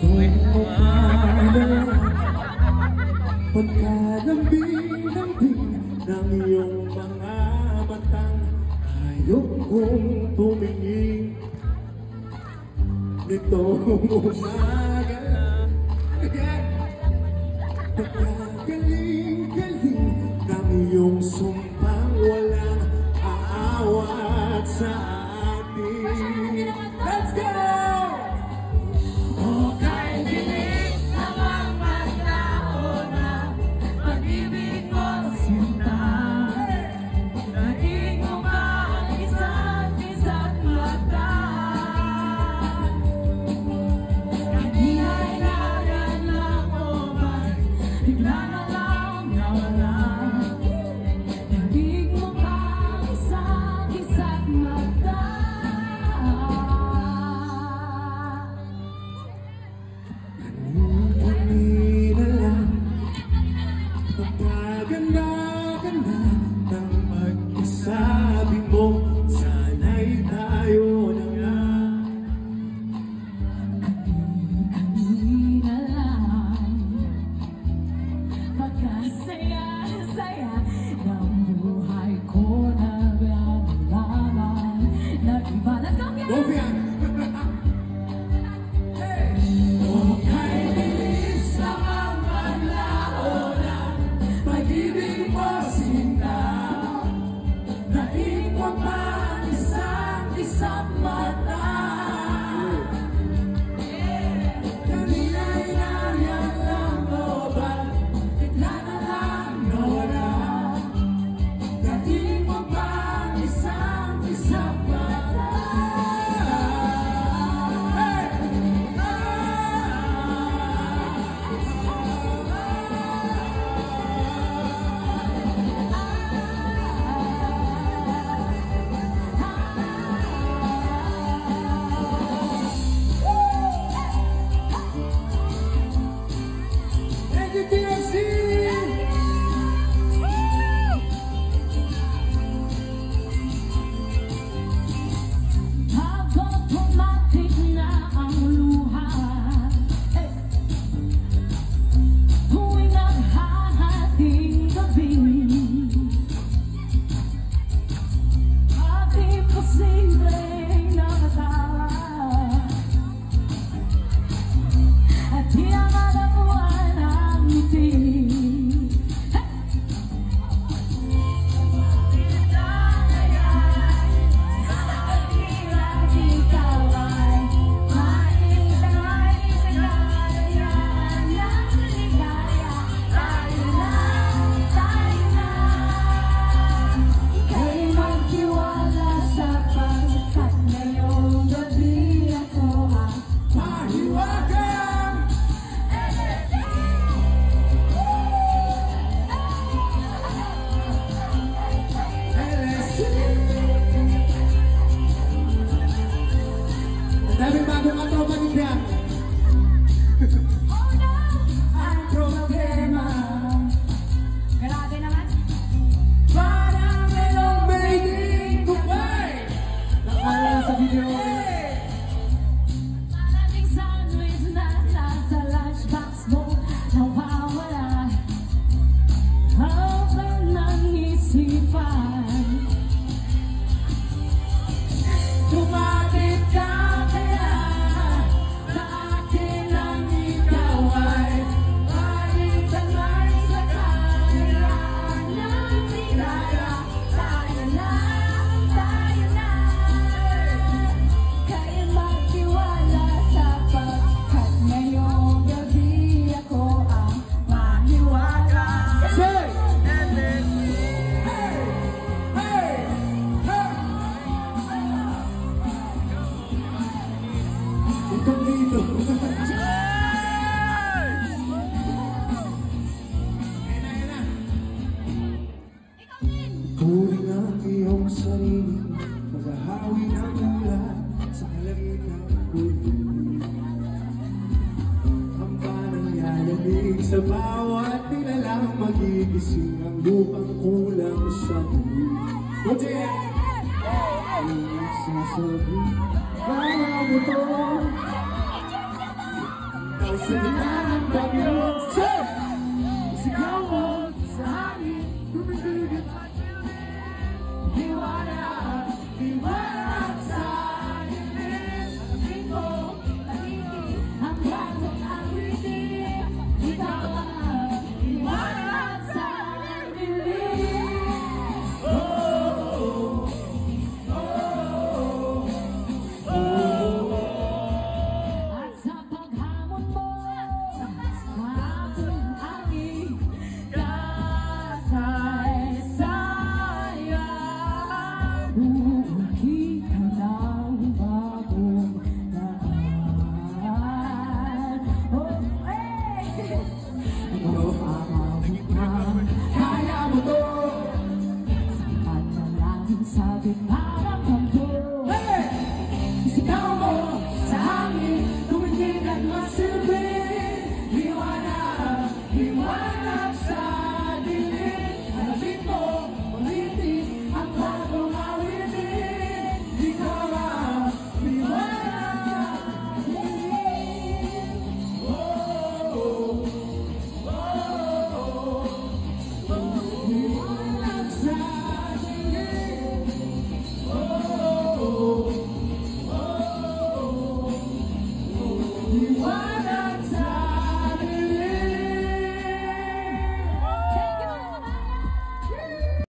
tuwing umaga, pagkalambing-lambing ng iyong mga matang, ayaw kong tumingin nitong umaga. Pagkagaling-galing ng iyong sumpang walang aawat sa atin. Let's go! Hukay bilis namang maglaho na pag-ibig mo sinta. Naging mo ba ang isa't mata? Kanina-inagan lang mo ba? Bigla na lang nawala. Naging mo ba ang isa't mata? Kanina lang pagkaganda-ganda ng magkasabi mo, sana'y tayo na nga. Kanina lang pagkasaya-saya ng buhay ko na nalaman na iba na kami. Go, Fian! Hukay bilis namang maglaho na pag-ibig mo sinta. Naing mo pa ang isa't mata. Kanina-inayan lang mo ba? Bigla na lang nawala. Naing mo pa ang isa't mata. Thank you, TFC! Habang pumatik na ang luha, tuwing naghahating gabi, at imposibleng nakatawa, at di na madamuan ang ngiti. Daming bagong katropa ni Fian. Ang problema, grabe naman. Parang mayroong made in Dubai. Nakala sa video. Maraming sandwich na nasa lunchbox mo, nawawala habang nanisipan. Tumapit ka kaya sa akin ang ikaw ay balikan sa kalayaan ng ligaya. Tayo na, kaya magtiwala sapagkat ngayong gabi ako ang maniwala. Say! Itong dito. Turing ang iyong sarili, maghahawi ng lahat sa kalangitan ko'y ang parang yalamig sa bawat nilalang magigising ang lupang kulang sa dilim. Roger! Ang sasabi, parang ito Sa gitna